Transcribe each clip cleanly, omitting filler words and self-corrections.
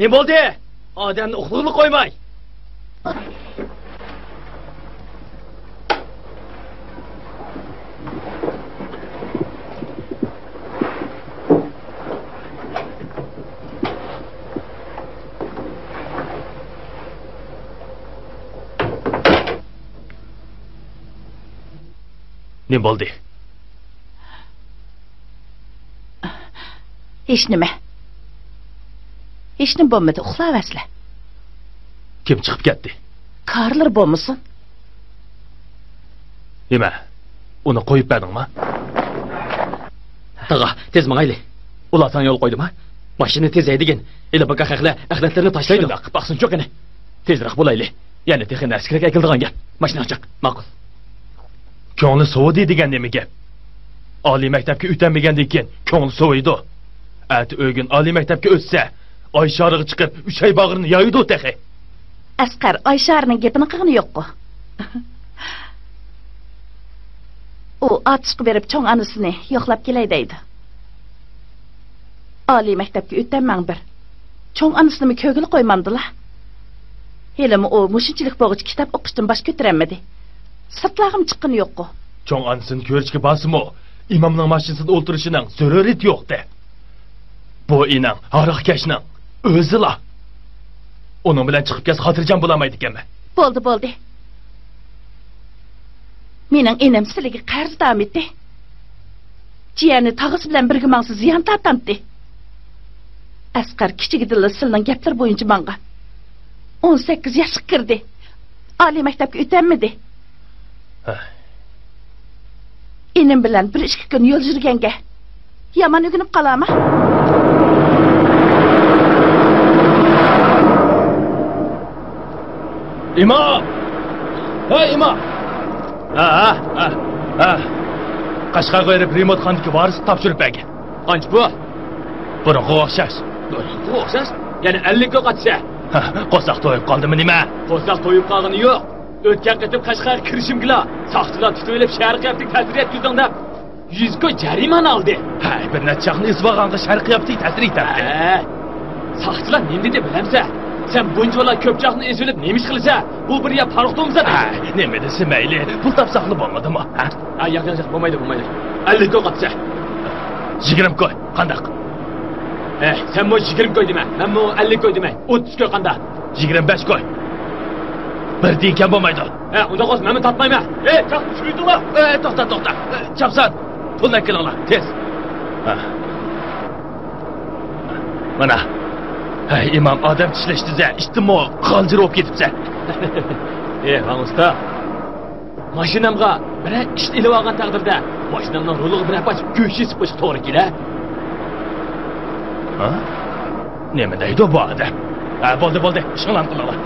Ne bo'ldi? Odamni uxlug'lik qo'ymay. Ne bo'ldi? Hech nima. Hech nima bo'lmadi, uxlayapsizlar. Kim chiqib ketdi? Karlar bo'lmasin? Nima? Uni qo'yib berdingmi? Tag'a, tez mangayli. Ularsan yo'l qo'ydimi? Mashina tez haydagin. Ila baqa haqla axlatlarni tashlaydi. Shundoq, baqsin cho'qini. Tezroq bo'layli. Yana texnik narsaga keldigan gap. Mashina chiq, ma'qul. Ko'ngli sovidi degan nima gap? Oliy maktabga o'tamagandan keyin ko'ngli soviydi. Ati o'gin oliy maktabga o'tsa, oy shorig'i chiqib, 3 oy bag'rini yoydi taxi. Asqar Oysharning gapini qilgani yo'q-ku. U atishqi berib cho'ng anasini yo'qlab kelay deydi. Oliy maktabga o'taman bir. Cho'ng anasini ko'gil qo'ymamdilar. Helimi u mushinchilik bo'g'ich kitob o'qishdan bosh ko'taramadi. Sirtlag'im chiqqani yo'q-ku. Cho'ng anasini ko'rishga basimo, imomning mashinasida o'tirishining zaruriyati yo'q-da. Bu inang, haroqkashning o'zila. Onun bilan chiqib kes xotirjam bo'lamaydi ekanman. Bo'ldi. Mening enam sizlarga qarz ta'mitdi. Jiyani tag'isi bilan birga menga ziyon tortamdi. Asqar kichigidilla silning gaplar bo'yicha menga 18 yoshga kirdi. Oliy maktabga o'tamadi. Enam bilan 1-2 kun yo'l yurganga yomon o'ginib qolama. İmam! Hey imam! Qashqarga erib remontxonadagi varisni topshirib bergan. Qancha bu? Burunga o'xshash. Burunga o'xshash? Yana 50 ga qatsa. Qo'saq to'yib qoldimi nima? Qo'saq to'yib qolgani yo'q. O'tgan qatib Qashqarga kirishimgila soqchilar tutib olib sharqiyatlik ta'sir etkizdim deb 100 ga jarimani oldi. Hay, bir nechaqni isbog'onga sharqiyatlik ta'sir etdi. Soqchilar nima dedi bilamsa? Sen buncalar köpçakını ezilip neymiş kılsa, bu bir ya parıqtığımıza da. Ne medesi meyli, pul tapsaqlı olmadı mı? Yak, bulmaydı. 50 koy qatsa. 20 koy, qandaq. Sen bu 20 koy deme, ben bu 50 koy deme, 30 koy qandaq. 25 koy. Bir deyken bulmaydı. Onda qoz, ben tatmayım ha. Kalk, şuydu la. Toxta. Çapsan, puldan kelin ola, tez. Mana. Hey imam adam tishleşdi za, ishtimo qaljir olib ketibsa. Usta. Mashinamga bir ish ilib olgan taqdirda, mashinamning ruliga bir apach go'sht yesib qo'yish to'g'ri kela. Nima deydi bu odam? Bo'ldi, ishg'ilon qilinglar.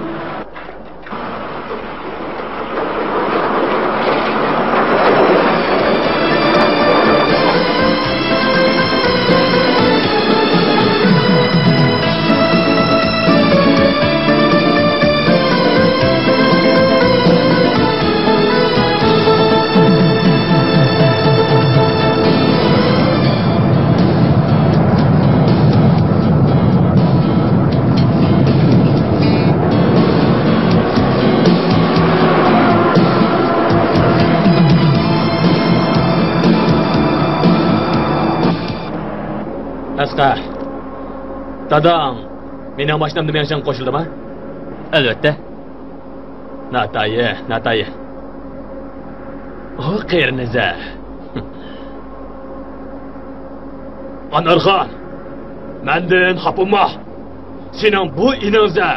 Asqar, dadam mening mashinamda men uchun qo'shildimi? Albatta. Natayi. O qerniza. Anarxon, mendan xapama. Sening bu iningza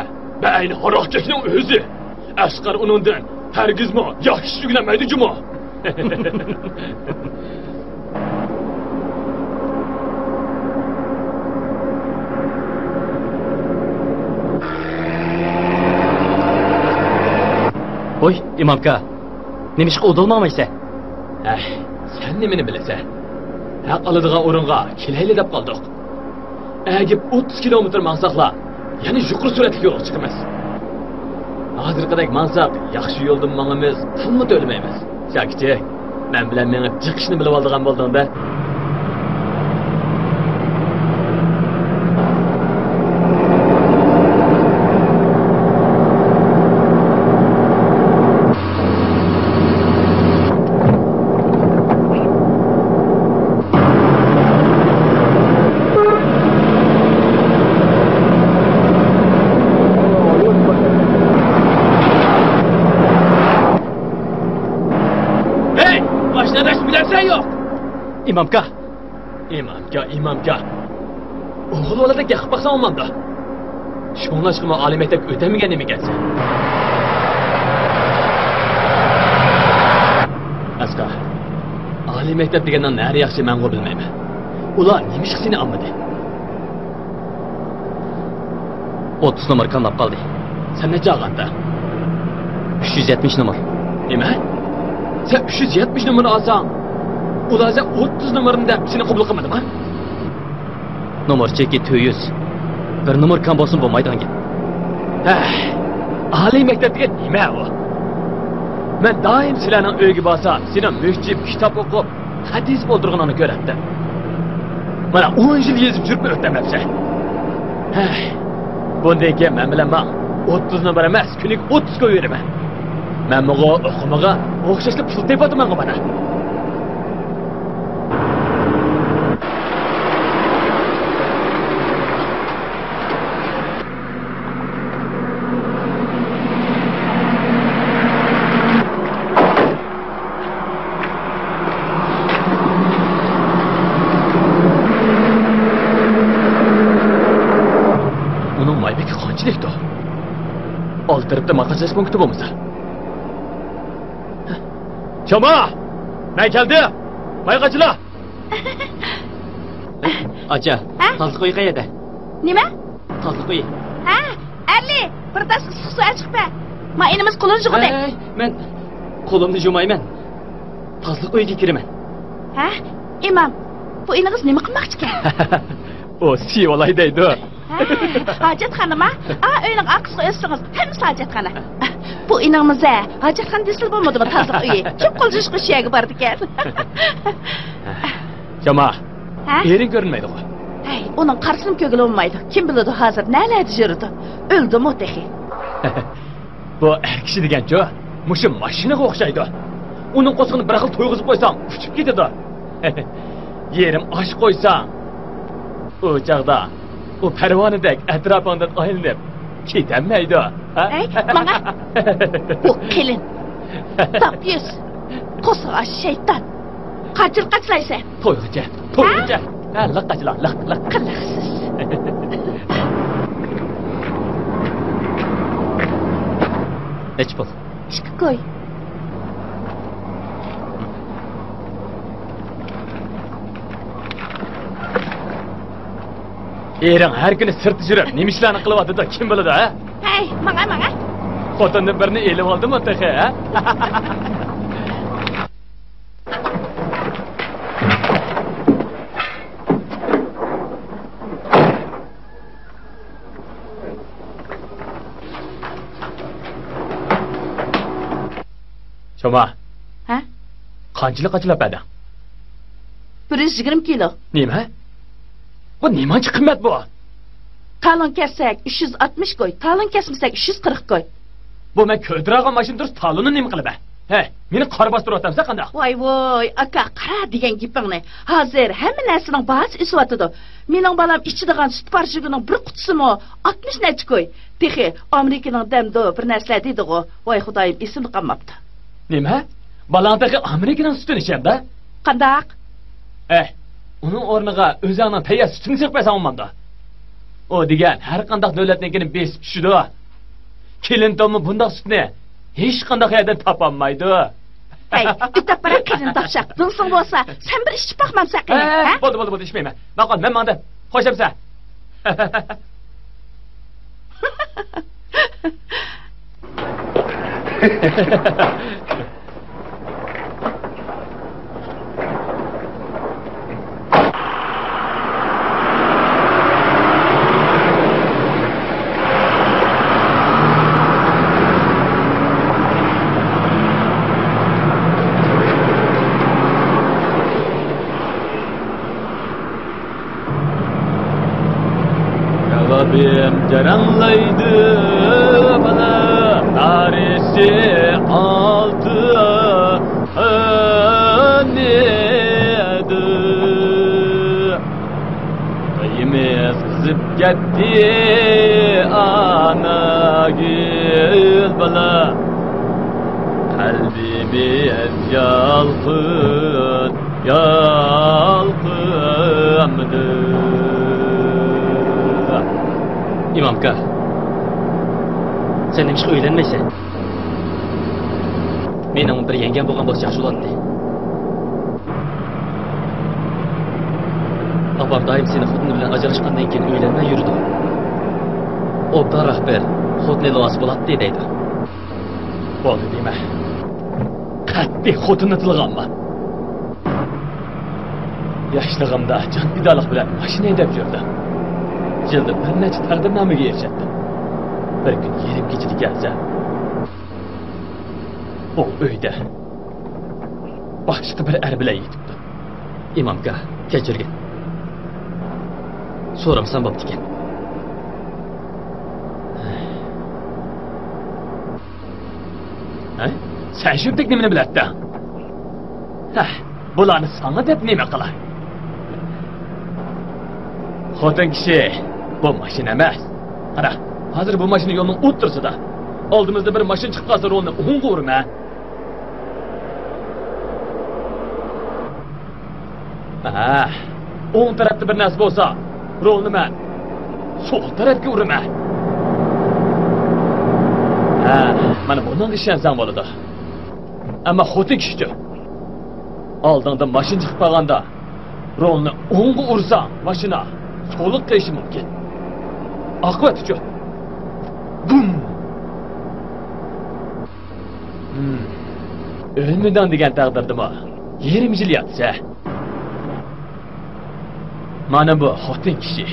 bayni haroqchakning o'zi. Asqar uningdan hargizmi yaxshi suglamaydi-jimi? Oy, imamka, nima ishqa o'dilmamaysa? Sen nimani bilasan? Haq oladigan o'ringa kelayli deb qoldik. Agib 30 kilometr mansaqla, yana yuqori sur'atli yo'l chiqamiz. Hozirgidek mansaq yaxshi yo'ldan mangamiz, pulni to'lamaymiz. Shakchi, men bilan meni chiqishni bilib oldigan bo'ldingda. İmamka. Oğul olada yakıp baksan olmamda. Şunun aşkıma Ali mektep ötemegen mi gelse? Askar, Ali mektep degenden nere yaxşı men go bilmeyme. Ular nemiş seni anmadı? 30 numara kanlap kaldı. Sen ne çağında? 370 numara. Nime? Sen 370 numara alsan, ular sen 30 numaranı da seni kabul kılmadı mı? Numara çeki 200. Bir numara kan bolsun bu maydan git. Ali mektepte nime o? Men daim sizlarning uyga borsam, seni müştib kitob o'qib, hadis bo'ldirganini ko'rdim. Mana 10 yil yezib yurib o'tamabsan. Bunday ekan men bilan 30 numara emas, kuniga 30 qo'yiraman. Men mugo o'qimaga o'xshashli pul tepataman mana. Aldırıp da makasız punktu bu musa? Şama! Ben geldi! May kaçıla! Aca, tazlı koyu kayada. Nime? Tazlı koyu. Ha, Ali! Bir tas ıssız su açık be! Ma enimiz kolunu juğuday. Men kolumni jumayman. Tazlı koyu kekirimen. Ha, imam, bu eniniz nime kılmakçı ki? O si olay deydi o. Hacetxanama, öyünün akısı ösünüz, hemisi hacetxana. Bu inanımıza, hacetxan desil bulmadı mı tazlık üye? Kim kılcış kışıya bardı gel. Şama, erin görünmeydi o. Onun karşısım kögül olmaydı. Kim bilirdi hazır, nelerdi jürüdü? Öldü mu tehi. Bu er kişi degen jo, muşu maşinaga okşaydı. Onun kosunu bırakıp toyguzup koysam, uçup gidiyordu. Yerim aş koysam, o çağda, o pervanedek etrafından aylanıp gidemeydi. Bana, bu kelin, tap yüz, kosağa şeytan, kaçıraysa. Toyguca. Lak kaçıla, lak. Kılaksız. Neç bol? Çıkı koy. Erin her günü sırtı jürüp, nemişlerini kılıp adı da kim bilir ha? Bana. Kotanın birini elip aldı mı tıkı ha? Şoma. Kaçıla beden? 120 kilo. Nime? Bu nimançı kıymet bu? Talon kessek 360 koy, talon kesmesek 340 koy. Bu ben köydürağa maşın duruz talonu nime kılıp meni kar bastır otamsa kanda? Voy, aka qara degen gipingni. Hazır hemen nesinin bahası üsü atıdı. Mening balam içidigan süt parçıgının bir kutusu mu 60 neç koy. Tehi Amerika'nın demdi bir nesle deydi o. Voy Xudayım isini qalmaptı. Nime? Balantaki Amerika'nın sütünü içeyim da? Qandaq? Onun ornuğa özağının tayya sütünü çıkmaysan olmamda. O degen her qandaq devletnikini besip düşüdü. Clinton'un bundaq sütünü hiç qandaq yerden tapanmaydı. Ütap bırak kelin tapşak. Bilsin bolsa, sen bir iş bakmamsa kelin. Boldu, içmeyme. Bakon, men manda. Hoşamsa. Kalbim caranlaydı bana tarihsi altı neydi? Kıyımız kızıp gitti ana gül bana. Kalbimiz yalkın ya İmamka, sen demiş öğlenmeysen. Mening bir yengem bo'lgan bo'lsa yaxshi bo'lardi. Apam doim seni xotin bilan ajrashgandan keyin uylanmay yurdi. Obda rahbar xotinni losi bo'ladi deydi. Bo'ldi deyma. Qattiq xotinni tilganman. Yoshligimda jon fidolik bilan mashina haydab yurdim. Yilda bir necha taqdirnomaga erishdim. Bir kun yerim kechida kelsa, o uyda boshqa bir er bilan yetibdi. Imomga kechirgin. So'ramsan bo'pti ekan. Sen shu nimani bilading? Bularni sana deb nima qilay? Xotin kishi bu mashina emas. Qara, hozir bu mashina yo'lning o'ttirsida. Oldimizda bir mashina chiqib qolsa, rolni o'ngga urma. O'ng tarafda bir narsa bo'lsa, rolni men sol tarafga urma. Mana bundan ishonsam bo'ladi. Ammo xotin kishi oldingda mashina chiqib qolganda, rolni o'ngga ursa, mashina so'liq qiyishi mumkin. Oqibat uchun. Bum. Ölmeden degan taqdirdimi? 20 yil yotsa. Mana bu xotin kishi.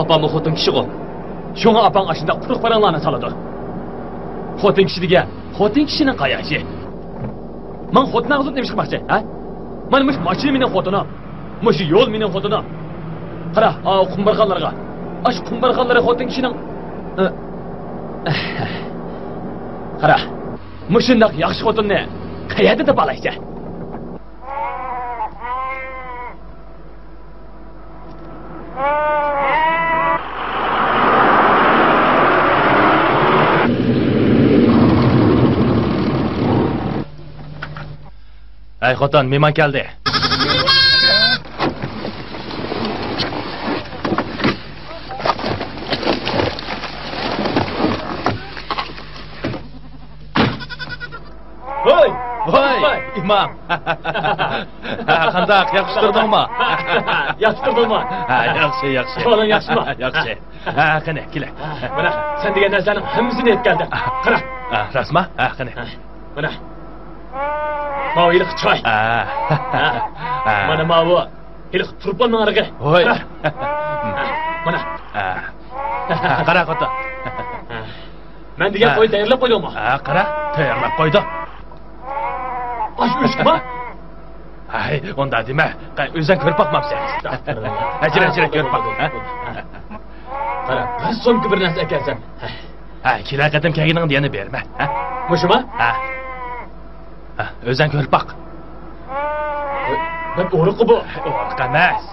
Apamning xotin kishi o. Şuna apang aşında quruq paranlarni soladi. Xotin kishi degan, xotin kishining qayoqi? Men xotinni o'zim nima chiqmoqchi, ha? Mana mush mashina mening xotinim. Mush yo'l mening xotinim. Qara, qumbarxonlarga. Ash qumbarxonlar xotin kishining Qara, mushundaq yaxshi xotinni qayerda deb olaysa? Ay xotin, mehmon keldi. Voy, imom. Qanday yaxshi turdingmi? Yaxshi turdingmi? Yaxshi, yaxshi. Qo'ling yaxshimi? Yaxshi. Qani, kela. Mana sen degan narsaning hammasini yetkazdim. Qara. Rasma? Qani. Mana. Mau iliq choy. Mana mau iliq turponning arig'i. Voy. Mana. Qara xotin. Men degan qo'y tayyorlab qo'ydingmi? Qara, tayyorlab qo'ydim. Aş uçma. Ay, onda deme. Özden körüp bakmamsın. Acire körüp bak. Qara, bir so'mga bir narsa ekansan. Kela qatam kelganing diyani berma. Mushuma? Özden körüp bak. Ben o'riqi bu. O'riq emas.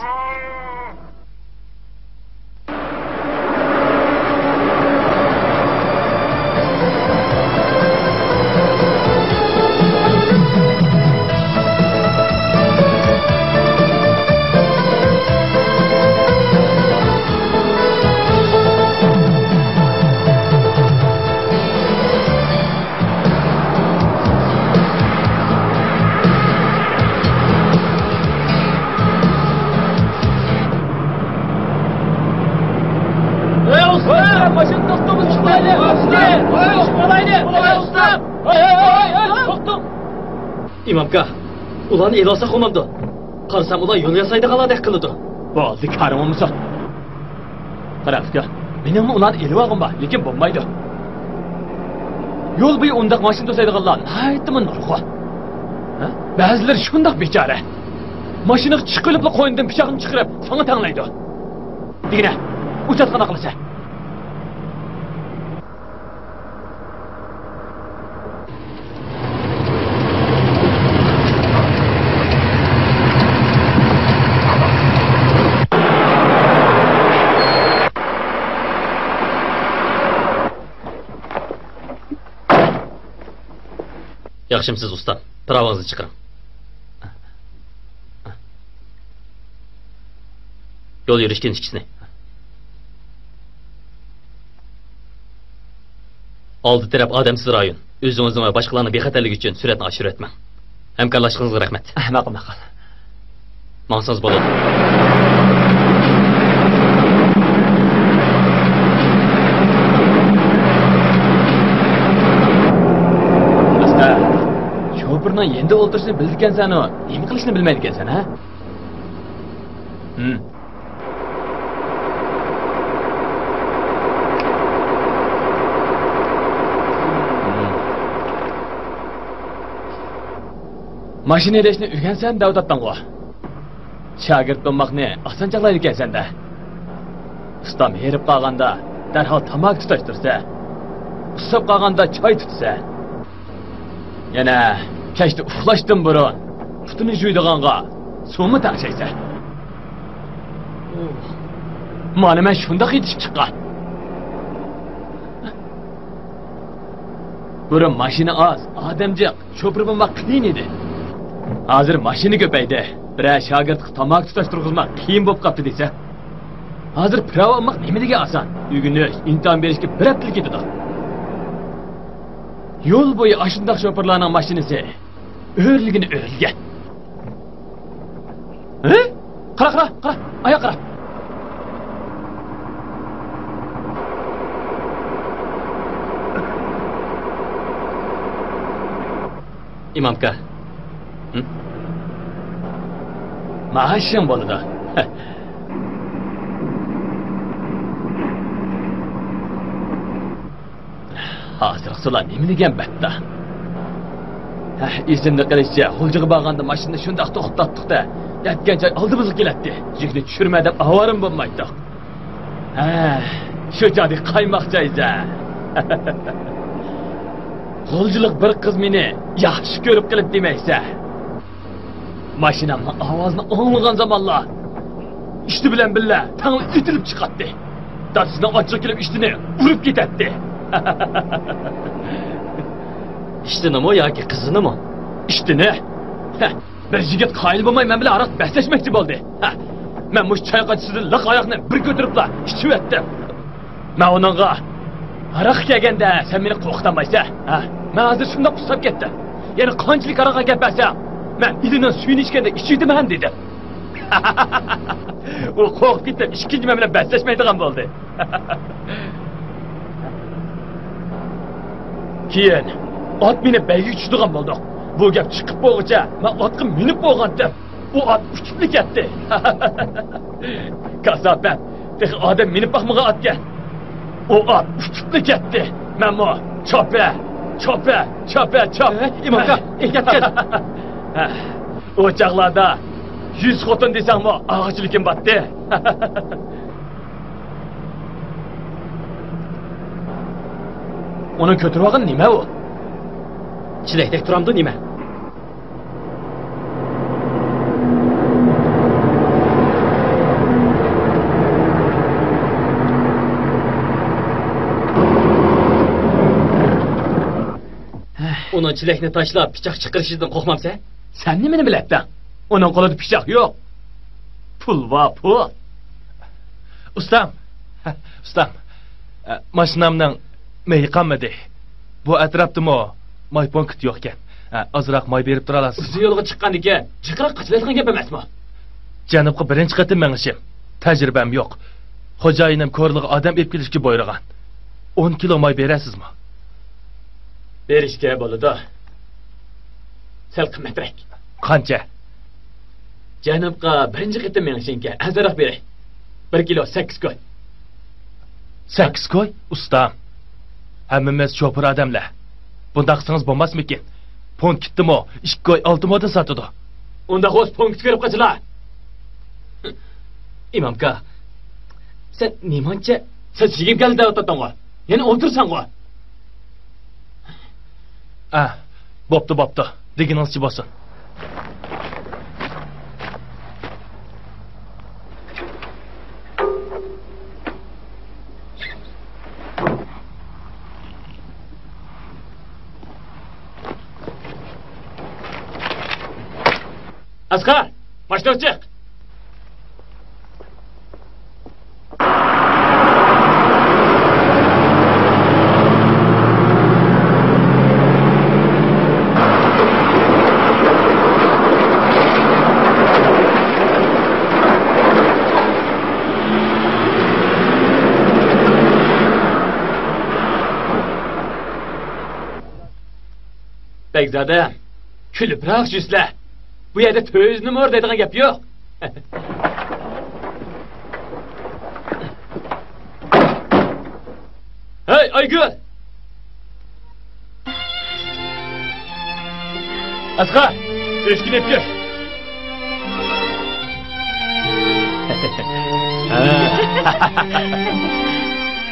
İmamka, ulan el olsa olmamdı. Qarasam ulan yol yasaydı qaladek qılıdı. Bo'ldi, karimimsan. Qarafka, mening ulan eli vaqim bor, lekin bo'lmaydi. Yo'l bo'yi undaq mashina to'saydiganlar naytimi nurg'a. Ba'zilar shundoq bechora. Mashina chiqilib qo'yindan pichoqni chiqarib, sana tanglaydi. Degina, uchatqana qilsa. Yaxshimsiz usta, pravongizni chiqiring. Yol yürüyüşken içkisini. Aldı taraf adamsız rayon. Özünüzün ve başkalarının bexatarligi için süratni aşırı etmem. Hemkarlaştığınızga rahmet. Maqul. Mansınız bol olsun. Chopper'ning endi o'ltirishni bilgansan u. Nima qilishni bilmaydi ekansan, ha? Mashina haydashni o'rgansan, Davlatdan qo'y. Shogird bo'lmoqni oson chaqlaydi ekansan-da. Ustam herib qolganda darhol tamok tutashtirsa, usab qolganda choy tutsa. Yana kechda uxlashdan burun putini juydiganga suvmi tashlaysa. Mana men shunda yetishib chiqqan. Burun mashina oz, odamjiq, cho'pir bo'lmoq qiyin edi. Hozir mashina ko'paydi. Biroq shogirdga tamok tutashtirmoq qiyin bo'lib qoldi desa. Hozir prava olmoq nimaga oson? Uygunish, imtihon berishga bir hafta ketadi. Yo'l bo'yi ashundaq sho'pirlarning mashinasi o'rligini o'rgan. Qara, oyoq qara. İmamka. Maaşım bo'ladi. Hozir sular nima degan batta. Esimda qilishcha, xo'jaga borganda mashinani shundoq to'xtatdik-da, yatgan joy oldimizga keladi. Yigitni tushirma deb avarim bo'lmaydi. Shu joyda qaymoq joyda. Qo'lchilik bir qiz meni yaxshi ko'rib qilib demaysa. Mashinamning ovozini anglagan zamonlar ishti bilan billa tangli itilib chiqadi. Dadasini ochiq kelib ishtini urib ketadi. İştini mi yoki qizini mi? İştini. Bir yigit qoyil bo'lmay men bilan aroq baslashmoqchi bo'ldi. Men mush choy qachisidan liq oyoqni bir ko'taribla ichib etdim. Men uningga aroq kelganda sen meni qo'rqitamaysan. Men hozir shunda qusab ketdim. Yana qanchalik aroqqa gapirsam, men idining suyini ichganda ichiydiman dedi. U qo'rqib ketib, ikkinchi men bilan baslashmaydigan bo'ldi. Keyin ot minib bayga tushdigan bo'ldik. Bu gap chiqib bo'lguncha men otga minib bo'lgandim. U ot uchib ketdi. Kasofat, tek odam minib baxmagan otga. O ot uchib ketdi. Men mo chopa. İmamka, ehtiyot qil. O chaqlarda 100 xotin desangmi, og'achilikim batdi. Uni ko'tarib olgan nima u? Chilakdek turamdi nima? Uni chilakni tashlab pichoq chiqarishidan qo'rqmamsa? Sen nimani bilading? Uning qo'lida pichoq yo'q. Pul va pul. Ustam. Mashinamning may qolmadi. Bu atrofdami may punkt yo'q ekan. Ozroq may berib tura olasiz. O'zi yo'lga chiqqan ekan, chiqarib qachlaydigan gap emasmi? Janubga birinchi qatim mengishim. Tajribam yo'q. Xo'jayinim ko'rliq odam olib kelishga buyurgan. 10 kilo may berasizmi? Berishga bo'ladi. Sal qimmatroq. Qancha? Janubga birinchi qatim mengishingga azroq beray. 1 kilo 8 koy. 8 koy? Ustam. Hammamiz cho'pir odamlar. Bunda qilsangiz bo'lmasmikin? Punktdimi? 2 koy 6 moda sotadi. Unda xo'sh punkt ko'rib qachlar. İmamka, sen nimancha sachigib keldi o'tatdingmi? Yana o'tirsan-ku. Bo'pti. Deginingizcha bo'lsin. Asqar, mashinaga chiq. Begzodam, kulibroq yuzlar. Bu yerda to'zni mo'r deydigan gap yo'q. Hey, Aygul! Asqa, eshikni epkir.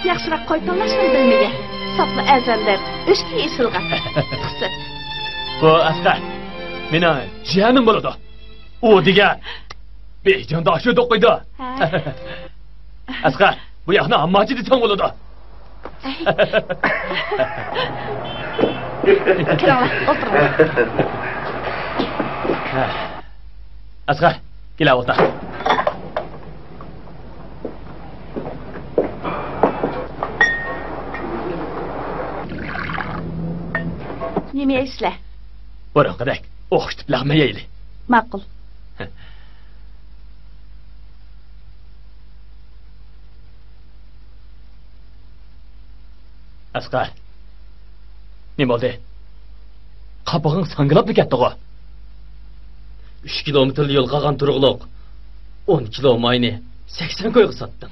Yaxshiroq qo'ytonlashni bilmagan. Sopli azallar o'shga esilgan. Qisib. Bu Asqa, meni jiyanim bo'ladi. U degan bejonda shu do'qiydi. Asqa, bu yoqni ammochi desang bo'ladi. Kiranglar, o'tiringlar. Asqa, kela o'tir. Nima esla? Burunqidek o'qitib lag'ma yeyli. Ma'qul. Asqa. Nima bo'ldi? Qopig'ing sangilib ketdi-ku. 3 kilometrli yo'l qolgan turg'uliq. 10 kilo mayni 80 ko'yga sotdim.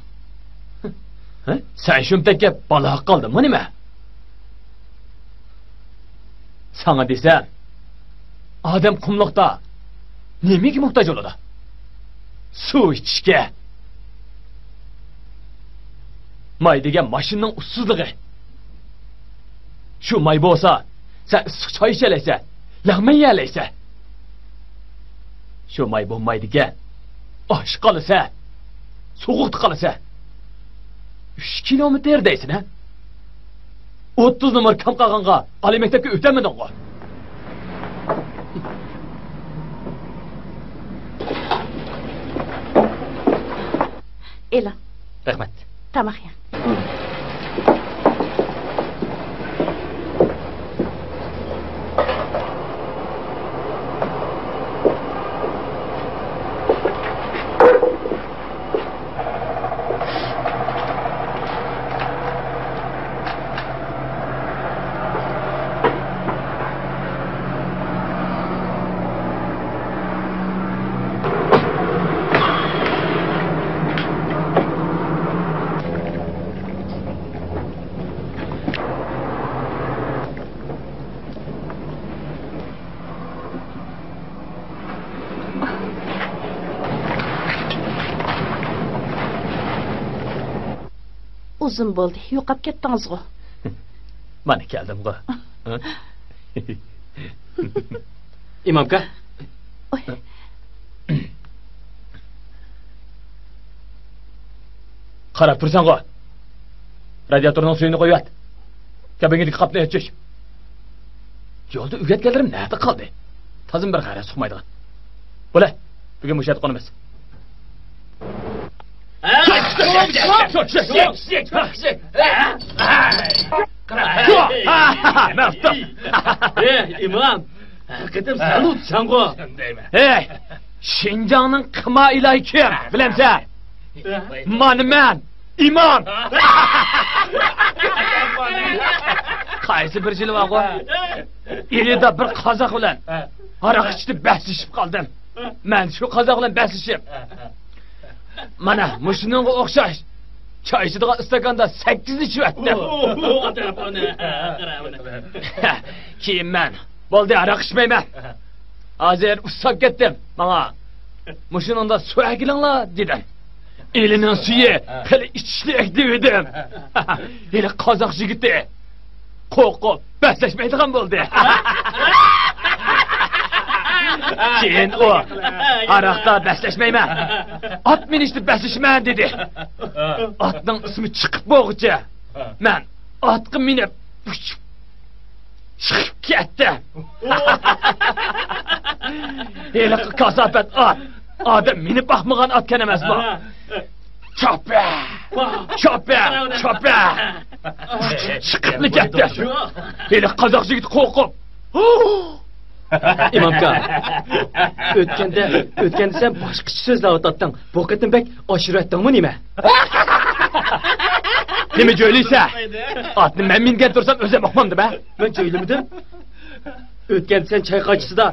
Ha? Sen shumtakka balo qildingmi nima? Sana desam, odam qumliqda nimaga muhtoj bo'ladi? Suv ichishga. May degan mashinaning ussizligi. Shu may bo'lsa, sen issiq choy ichalaysan, lag'ma yeyalaysan. Shu may bo'lmaydigan. Osh qolsa, sovuqda qolsa. 3 kilometr deysin ha? 30 numar kam qolganga oliy maktabga o'tamiding-ku. E'lon. Rahmat. Tamoq ye. Uzun bo'ldi, yo'qab ketdingiz-ku. Mana keldim-ku. İmamka. Oy. Qarab tursan-ku. Radiatorning suyini qo'yat. Kabinga qapni yechish. Yo'lda uyatganlarim nerede qoldi? Tazim bir qarab chiqmaydigan. Bo'la, bugun mushayt qonimiz. İmam, kıtım salut sango. Hey, Şinjan'ın kıma ilahi kim? Bilemsen? Man, imam. Qaysi bir jil var o? İlida bir qazaq bilan araq ichib bäslişib qoldim. Men shu qazaq bilan bäslişib. Mana mushuninga o'xshash choy ichadigan istakanda 8 ichib yotdim. Keyin men bo'ldi araq ichmayman. Hozir ustab ketdim. Mana mushiningda suv akilinglar dedim. Elining suyi pili ichishlik dedim. Eli qozoq yigiti qo'rqib bäslashmaydigan bo'ldi. Keyin o araqda bäslashmayman. At minishni bäslashman dedi. Atning ismi chiqib bo'g'icha. Men atga minib chiqib ketdim. Eli kasofat at. Adam minib baxmagan atgan emas bu. Chopa. Chiqib ketdi. Eli qozoq yigit qo'rqib. İmamka, ötkende sen başka sözle atattın. Bu kadın pek aşırı ettin mi nime? Nime söyleyse? Atını ben mingen dursam öze bakmamdı be. Ben söylemidim. O'tgan sen chayqaychisida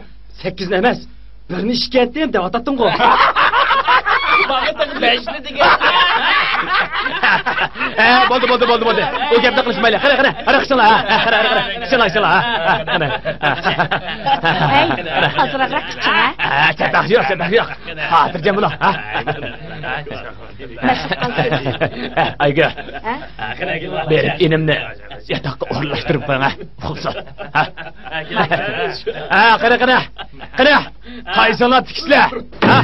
8 ni emas, 1 ni ishkentdim deb atatding-ku. Bag'atda 5 ni degan. Bo'ldi. O gapni qilishmaylar. Qara. Ara qilinglar. Qara. Qilinglar. Hey, hazırrak kiching, ha? Chatoq yo'q. Xotirjam bo'ling, ha? Ayga. Berib inimni yotoqqa o'rlashtirib qo'ying, ha? Xursand. Qara. Qaysinglar tikishlar, ha?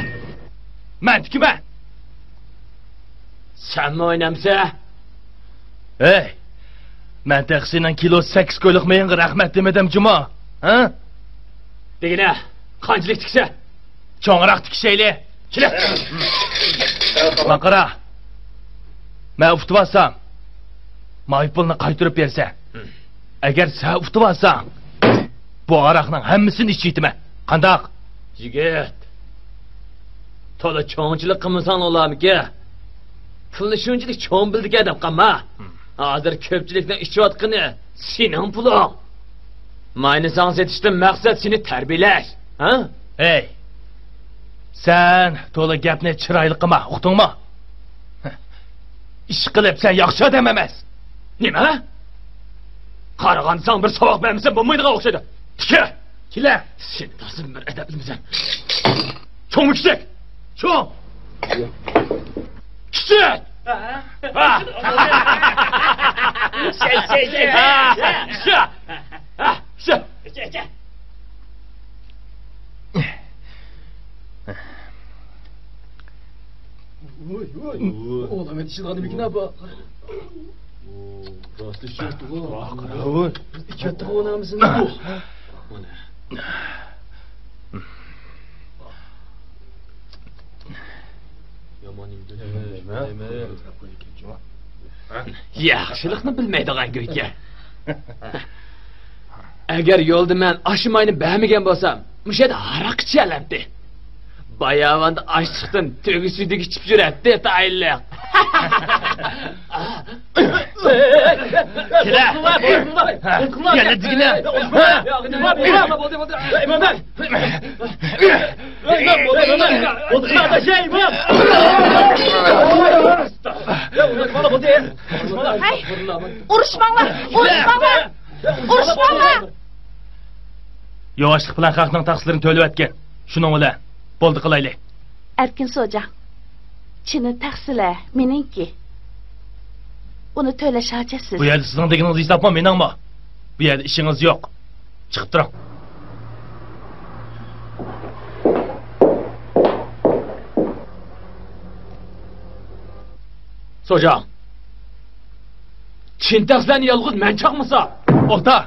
Men tikiman. Sen oynamsa? Hey! Men taksining kilo 8 ko'liq menga rahmat demadim juma, ha? Degina, qanchalik tiksa? Cho'ngroq tikishayli. Kela. Qara. Men uftib olsam, maypulni qaytirib bersa. Agar sen uftib olsang, bu aroqning hammasini ichayman. Qandoq? Yigit. To'la cho'nchilik qilmasan olamiki? Pulni shunchalik cho'ng bildik deb qama. Hozir ko'pchilikning ichayotgani sening puling. Mayni san setishdan maqsad seni tarbiyalash, ha? Hey. Sen to'la gapni chiroyli qilma, uqdingmi? Ish qilib sen yaxshi odam emas. Nima? Qaragansan bir savoq bermasa bo'lmaydigan o'xshaydi. Tika. Kela. Sen tasir bir adablimsan. Cho'ng kichik. Cho'ng. Kichik. Oğlum yetişilganı bir günah bak. Rastlı şurtu bu. İki attık oğlanımızın bu. Yaxshilikni bilmaydigan go'yga. Agar yo'lda men ashimayni bermagan bo'lsam, mushada aroq ichalamdi. Bayavanda açlıktan tövüsüdeki içip yüretti tayillik. Kira! Gel digine! Hey! Uruşmanglar! Yavaşlık bilan xalqning taqsirini to'lab etgan. Shuning bilan bo'ldi qilaylik. Erkin Soja. Chini taqsila meningki. Uni to'lash hojasiz. Bu yerda sizning deganingizni eslabmi, meningmi? Bu yerda ishingiz yo'q. Chiqib turing. Soja. Chin taqsilani yolg'iz men chaqmasa? O'rta.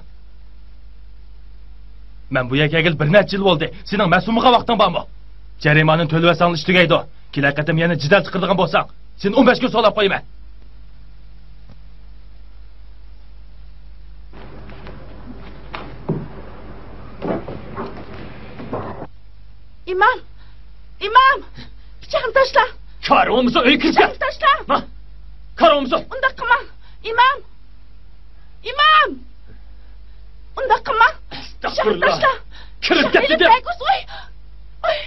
Men bu yerga kelib bir necha yil bo'ldi. Sening mas'uliga vaqting bormi? Jarimaning to'lavasan ish tugaydi. Kelaqatim yana jidal chiqirdigan bo'lsang, sen 15 kun solab qo'yman. İmam! Bıçağını taşla! Karımızı öyle kırsa! Bıçağını taşla! Ha? Karımızı! Onda kıma! İmam! Onda kıma! Bıçağını taşla! Kırıp getirdim! Oy!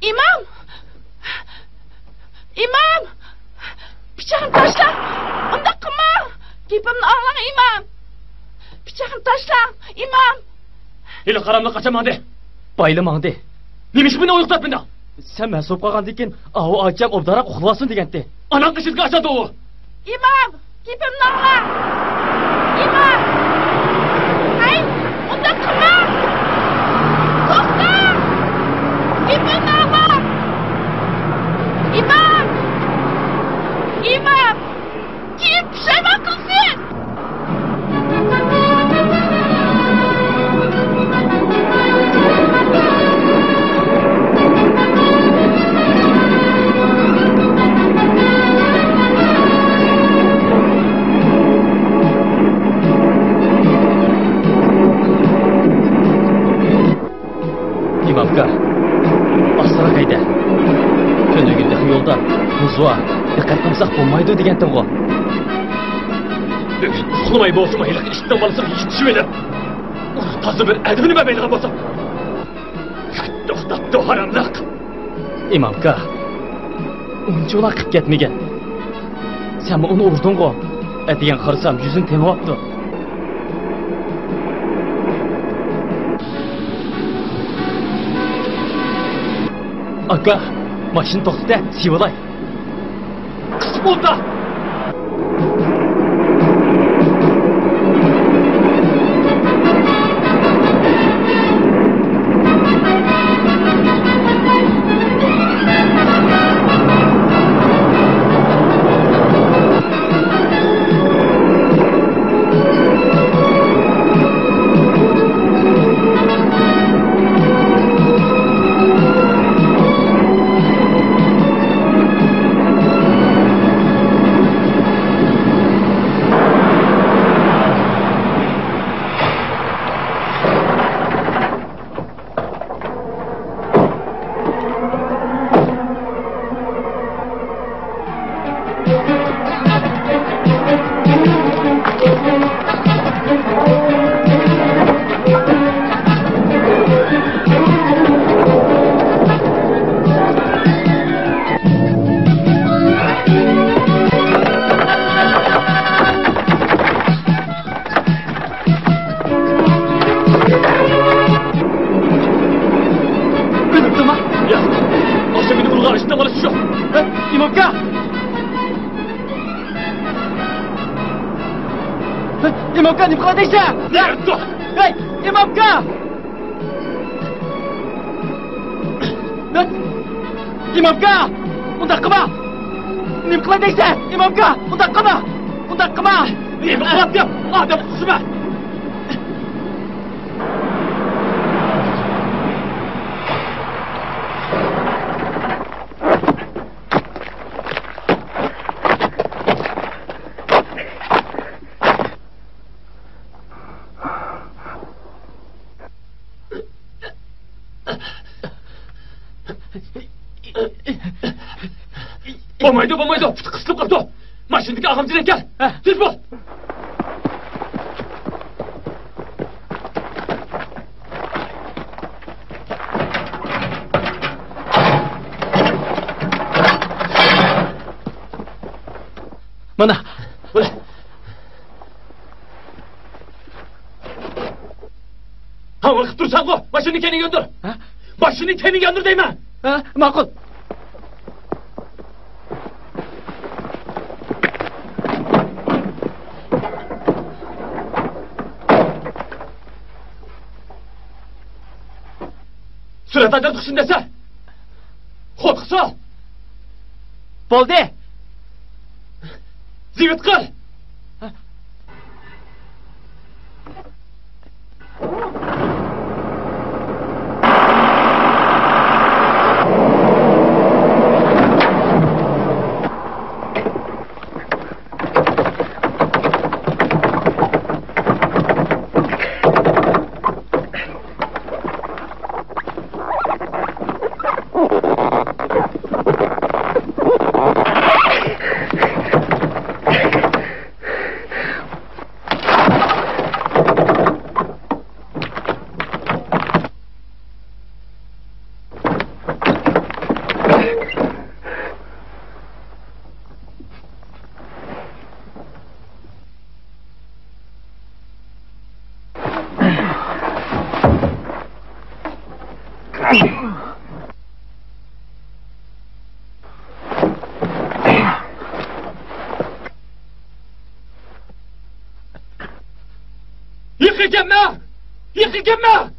İmam! Bıçağını taşla! Onda kıma! Gipimni ağlan imam! Bıçağını taşla! İmam! İli qaramda qachamandı. Baylamandı. Nemish buni uyuqtatmanda? Sen mas'ul qolgandan keyin avu acham obdara uxlasin degandi. Anam qishizga achadi u. İmam! Gipimni ağlan! İmam! Hay! Onda kıma! To'xta! Gipimni ağlan! İmam! Kim pushaymon qilsin? İmamga asra qayda? Kundugidagi yo'lda muzva diqqat qilsak bo'lmaydi degandim-ku. Uxlamay bo'lsin, hali ishdan bolasi yetishib edi. Tasır bir edimini mi belirgin olsa? To'xtatdi haramliq. İmamka. Uncha vaqt ketmagan. Sen onu urdun-ku. Degan qarsam yuzing tengibdi. Aka, mashina to'xtatdi, sivalay. Qisib bo'ldi. İmamka, nima qiladingsan? Hey, İmamka! İmamka! Undaq qilma! Nima qiladingsan? İmamka, undaq qilma! Undaq qilma! Nima qilyapti? Odam qusma. Bo'lmaydi. Qisilib qoldi. Mashinaga ag'amchidan kel. Tez bo'l. Mana. Ha, vaqt tursan-ku. Mashinani keniga yondir. Mashinani keniga yondir deyman. Ma'qul. Suratdan chiqsin desa. Xod qil. Bo'ldi. Zivit qil. Yıkılma!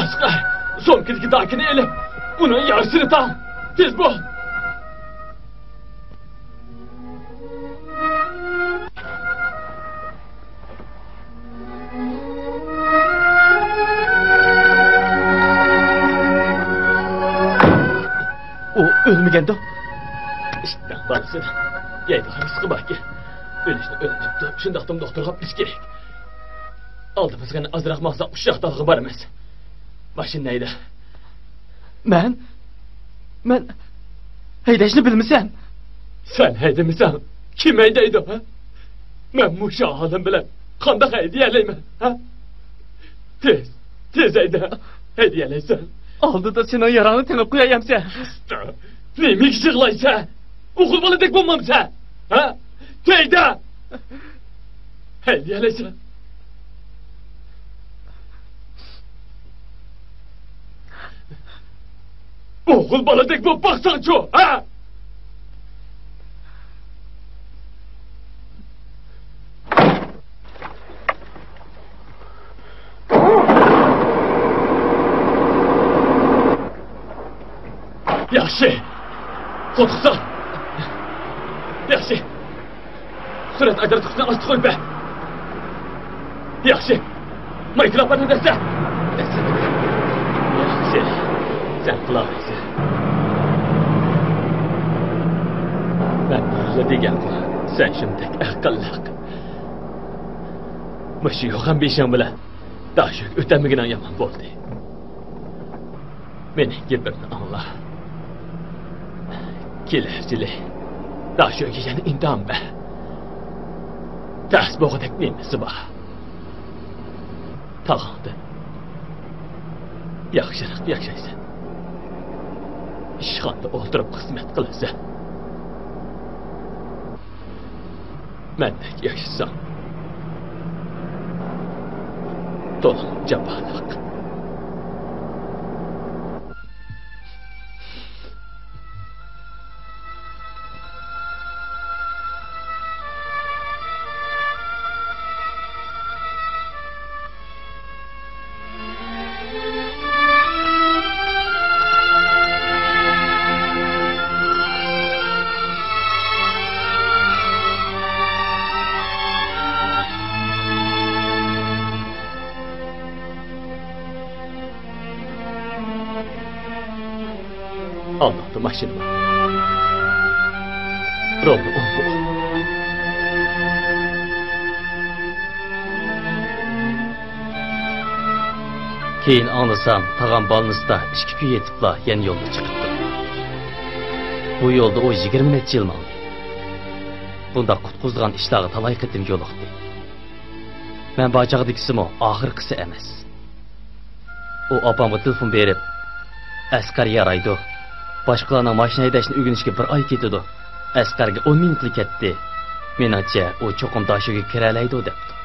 Asqar, so'mkadagi dakini elib, uni yarısını tam. Tez bo'l. O ölmegende. İşte barısı. Yaydı rızkı bak ki. Ölüşünü öldürdü. Şundaqtım doktorga biz gerek. Aldığımızdan azırak maqsad uşaqdalığı var emas. Başın neydi? Men haydashni bilmisan? Sen haydamisan? Kim haydaydi ha? Men musha halim bilan qanday haydayalayman ha? Tez hayda. Haydayalaysan. Oldida sening yarani tinib qo'yayamsan. Neymi yig'laysan? O'g'il boladek bo'lmamsan? Ha? Hayda. Haydayalaysan. O'g'il boladek bo'lib baqsang-chu, ha? Yaxshi. Qo'rqsan. Yaxshi. Surat ajratishni ochib qo'yma. Yaxshi. Mikrofonni desa. Yaxshi. Sen qilolmaysan. Ben böyle deganman. Sen shunday aqlliq. Mush yo'q ham beshing bilan dashuk o'tamigidan yomon bo'ldi. Mening gapimni angla. Kelajili dashukga yana indanma. Tas bo'g'idek nemasi bor. Tag'anda yaxshiroq yashaysan. İşğanda o'ldirib xizmat qilasan. Mendek yaşasan. To'liq jabonliq. Anlattı maşinimi. Rolunu bu. Keyin anlasam, tağam balınızda 2 gün yetipla yeni yolda çıkıptı. Bu yolda o 20 neçə yıl maldı. Bunda qutquzduğan işlağı talay qitim yoluqdu. Ben bacaqdikisimo ahırqısı emas. O apamga telefon berip, Asqar yaraydı. Başqalarına maşina haydashni o'rganishga 1 oy ketdi. Asqarga 10 minutlik ketdi. Menimcha, o cho'qim dashuga kiralaydi debdi.